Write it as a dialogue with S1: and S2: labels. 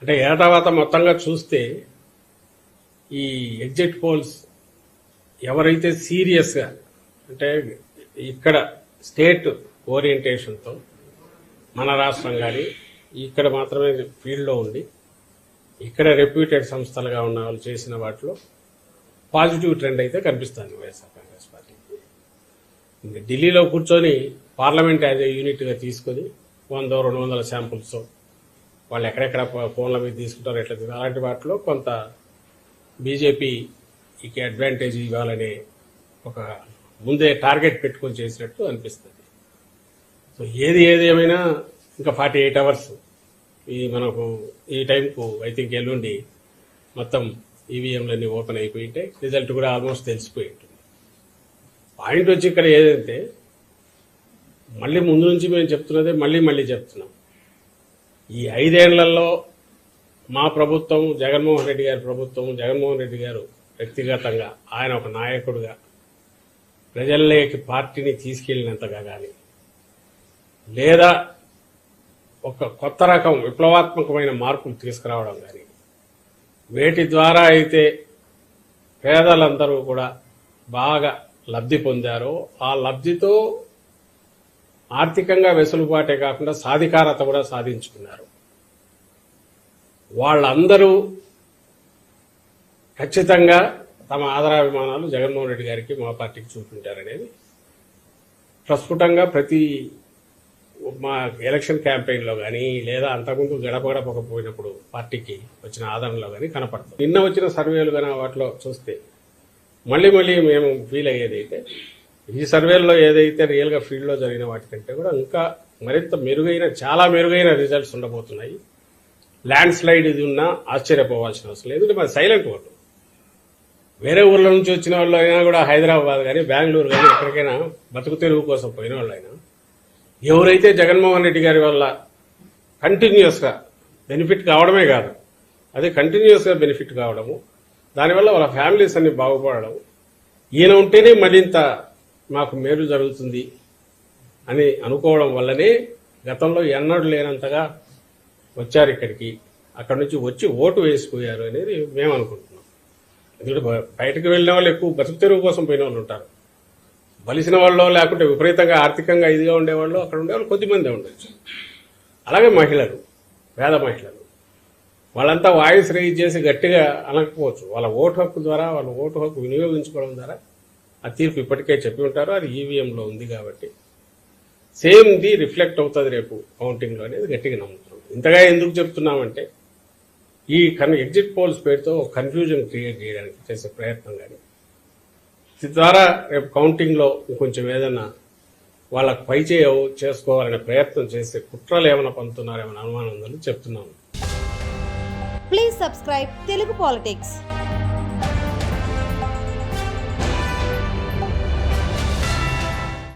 S1: అంటే ఏటావాత మొత్తంగా చూస్తే ఈ ఎగ్జిట్ పోల్స్ ఎవరైతే సీరియస్గా అంటే ఇక్కడ స్టేట్ ఓరియంటేషన్తో మన రాష్ట్రం కానీ ఇక్కడ మాత్రమే ఫీల్డ్లో ఉండి ఇక్కడ రెప్యూటెడ్ సంస్థలుగా ఉన్న వాళ్ళు చేసిన వాటిలో పాజిటివ్ ట్రెండ్ అయితే కనిపిస్తుంది వైఎస్ఆర్ కాంగ్రెస్ పార్టీకి. ఇంకా ఢిల్లీలో కూర్చొని పార్లమెంట్ యాజ్ ఏ యూనిట్గా తీసుకొని 100-200 శాంపుల్స్ వాళ్ళు ఎక్కడెక్కడ ఫోన్ల మీద తీసుకుంటారో ఎట్లా అలాంటి వాటిలో కొంత బీజేపీకి అడ్వాంటేజ్ ఇవ్వాలనే ఒక ముందే టార్గెట్ పెట్టుకొని చేసినట్టు అనిపిస్తుంది. సో ఏది ఏమైనా ఇంకా 48 అవర్స్ మనకు ఈ టైంకు ఐ థింక్ ఎల్లుండి మొత్తం ఈవీఎంలన్నీ ఓపెన్ అయిపోయింటే రిజల్ట్ కూడా ఆల్మోస్ట్ తెలిసిపోయి ఉంటుంది. పాయింట్ వచ్చి ఇక్కడ ఏదంటే మళ్ళీ ముందు నుంచి మేము చెప్తున్నదే మళ్ళీ చెప్తున్నాం. ఈ 5 ఏళ్లలో మా ప్రభుత్వం, జగన్మోహన్ రెడ్డి గారి ప్రభుత్వం, జగన్మోహన్ రెడ్డి గారు వ్యక్తిగతంగా ఆయన ఒక నాయకుడిగా ప్రజల్లోకి పార్టీని తీసుకెళ్లినంతగా కానీ లేదా ఒక కొత్త రకం విప్లవాత్మకమైన మార్పులు తీసుకురావడం కానీ వేటి ద్వారా అయితే పేదలందరూ కూడా బాగా లబ్ధి పొందారో ఆ లబ్ధితో ఆర్థికంగా వెసులుబాటే కాకుండా సాధికారత కూడా సాధించుకున్నారు. వాళ్ళందరూ ఖచ్చితంగా తమ ఆదరాభిమానాలు జగన్మోహన్ రెడ్డి గారికి మా పార్టీకి చూపించారనేది ప్రస్ఫుటంగా ప్రతి మా ఎలక్షన్ క్యాంపెయిన్లో కానీ లేదా అంతకుముందు గడపకపోయినప్పుడు పార్టీకి వచ్చిన ఆదరణలో కానీ కనపడుతుంది. నిన్న వచ్చిన సర్వేలు కానీ వాటిలో చూస్తే మళ్ళీ మేము ఫీల్ అయ్యేది అయితే ఈ సర్వేల్లో ఏదైతే రియల్గా ఫీల్డ్లో జరిగిన వాటికంటే కూడా ఇంకా మరింత చాలా మెరుగైన రిజల్ట్స్ ఉండబోతున్నాయి. ల్యాండ్ స్లైడ్ ఇది ఉన్నా ఆశ్చర్యపోవాల్సిన అవసరం లేదు. ఇది మరి సైలెంట్ ఓటు. వేరే ఊర్ల నుంచి వచ్చిన వాళ్ళు అయినా కూడా హైదరాబాద్ కానీ బెంగళూరు కానీ ఎక్కడికైనా బతుకు తెరువు కోసం పోయిన వాళ్ళు అయినా ఎవరైతే జగన్మోహన్ రెడ్డి గారి వల్ల కంటిన్యూస్గా బెనిఫిట్ కావడమే కాదు, అది కంటిన్యూస్గా బెనిఫిట్ కావడము, దానివల్ల వాళ్ళ ఫ్యామిలీస్ అన్ని బాగుపడడం, ఈయన ఉంటేనే మరింత మాకు మేలు జరుగుతుంది అని అనుకోవడం వల్లనే గతంలో ఎన్నడూ లేనంతగా వచ్చారు ఇక్కడికి. అక్కడి నుంచి వచ్చి ఓటు వేసిపోయారు అనేది మేము అనుకుంటున్నాం. ఎందుకంటే బయటకు వెళ్ళిన వాళ్ళు ఎక్కువ బతుకు తెరువు కోసం పోయిన వాళ్ళు ఉంటారు. బలిసిన వాళ్ళు లేకుంటే విపరీతంగా ఆర్థికంగా ఇదిగా ఉండేవాళ్ళు అక్కడ ఉండేవాళ్ళు కొద్దిమందే ఉండొచ్చు. అలాగే మహిళలు, పేద మహిళలు, వాళ్ళంతా వాయిస్ రైజ్ చేసి గట్టిగా అనకపోవచ్చు. వాళ్ళ ఓటు హక్కు ద్వారా, వాళ్ళ ఓటు హక్కు వినియోగించుకోవడం ద్వారా ఆ తీర్పు ఇప్పటికే చెప్పి ఉంటారు. అది ఈవీఎంలో ఉంది కాబట్టి సేమ్ ది రిఫ్లెక్ట్ అవుతుంది రేపు కౌంటింగ్లో అనేది గట్టిగా నమ్ముతున్నాం. ఇంతగా ఎందుకు చెప్తున్నామంటే ఈ ఎగ్జిట్ పోల్స్ పేరుతో కన్ఫ్యూజన్ క్రియేట్ చేయడానికి చేసే ప్రయత్నం కానీ ద్వారా రేపు కౌంటింగ్లో కొంచెం ఏదైనా వాళ్ళకు పై చేసుకోవాలనే ప్రయత్నం చేసే కుట్రలు ఏమైనా పంతున్నారేమైనా అనుమానం ఉందని చెప్తున్నాము.
S2: Please subscribe Telugu politics.